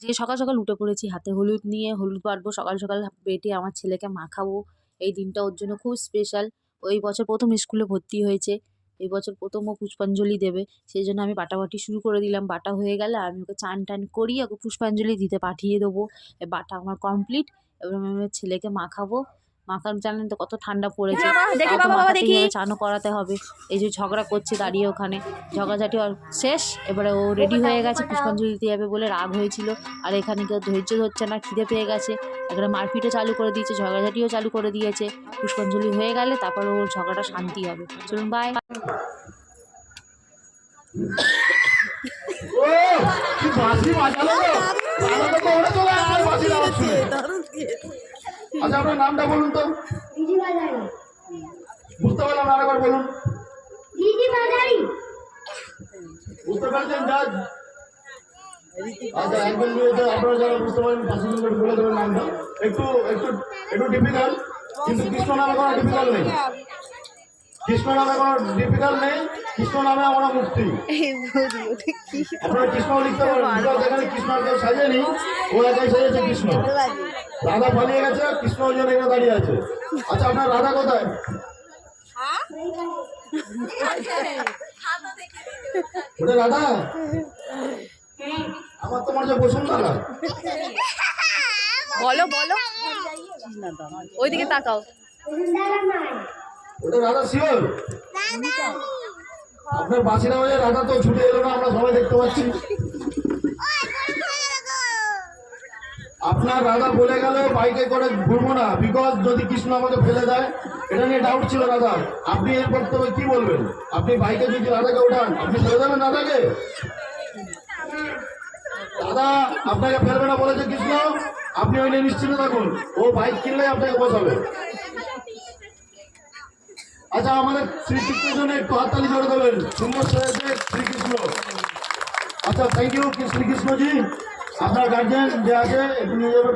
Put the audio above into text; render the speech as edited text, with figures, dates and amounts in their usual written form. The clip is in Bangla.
যে সকাল সকাল উঠে পড়েছি, হাতে হলুদ নিয়ে হলুদ বাটবো, সকাল সকাল বেটে আমার ছেলেকে মাখাবো। এই দিনটা ওর জন্য খুব স্পেশাল। ও এই বছর প্রথম স্কুলে ভর্তি হয়েছে, এই বছর প্রথম ও পুষ্পাঞ্জলি দেবে। সেই জন্য আমি বাটাবাটি শুরু করে দিলাম। বাটা হয়ে গেলে আমি ওকে চান টান করিয়ে ওকে পুষ্পাঞ্জলি দিতে পাঠিয়ে দেবো। বাটা আমার কমপ্লিট। এবার আমি আমার ছেলেকে মাখাবো। মাখানো, জানেন তো কত ঠান্ডা পড়েছে, তাও তো মাখাতেই হবে, চানও করাতে হবে। এই যে ঝগড়া করছে দাঁড়িয়ে ওখানে, ঝগড়াঝাটি শেষ। এবারে ও রেডি হয়ে গেছে, পুষ্পাঞ্জলি দিতে যাবে বলে রাগ হয়েছিল। আর এখানে কেউ ধৈর্য ধরছে না, খিদে পেয়ে গেছে, এখানে মারপিটও চালু করে দিয়েছে, ঝগড়াঝাটিও চালু করে দিয়েছে। পুষ্পাঞ্জলি হয়ে গেলে তারপর ওর ঝগড়াটা শান্তি হবে। চলুন, বাই। আচ্ছা, আপনার নামটা বলুন তো। বুঝতে পারলাম না, আরেকবার বলুন। বুঝতে পারছেন জাজ? আচ্ছা, একজন আপনারা যারা বুঝতে পারেন 5 মিনিট বলে দেবেন নামটা। একটু একটু একটু ডিফিকাল্ট, কিন্তু কৃষ্ণ নামে কোনো ডিফিকাল্ট নেই। কৃষ্ণ নামে কোনো ডিফিকাল্ট নেই। কৃষ্ণ নামে আমরা মুক্তি। আপনারা কৃষ্ণ লিখতে পারেন, এখানে কৃষ্ণ কেউ সাজেনি, ও একাই সাজেছে কৃষ্ণ। রাধা পালিয়ে গেছে, কৃষ্ণ ওই জন্য এখানে দাঁড়িয়ে আছে। আচ্ছা, আপনার রাধা কোথায়? ওটা রাধা? আমার তো মনে হচ্ছে বসুন্ধরা। বলো বলো, ওইদিকে তাকাও। ওটা রাধা শিওর? আপনার বাসিনা হয়ে রাধা তো ছুটে এলো না, আমরা সবাই দেখতে পাচ্ছি। আপনার রাধা বলে গেল বাইকে করে ঘুরবো না, বিকজ যদি কৃষ্ণ আমাকে ফেলে দেয়, এটা নিয়ে ডাউট ছিল রাধা। আপনি এর বক্তব্যে কি বলবেন? আপনি বাইকে যদি রাধাকে ওঠান, আপনি ফেলে দেবেন রাধাকে? দাদা আপনাকে ফেলবে না বলেছে কৃষ্ণ, আপনি ওই নিয়ে নিশ্চিন্ত থাকুন। ও বাইক কিনলে আপনাকে বসাবে। আচ্ছা, আমাদের শ্রীকৃষ্ণের জন্য একটু হাততালি জোরে দেবেন। সুন্দর শ্রীকৃষ্ণ। আচ্ছা, থ্যাংক ইউ শ্রীকৃষ্ণজি। আপনার গার্জেন যে আছে একটু নিয়ে যাবে।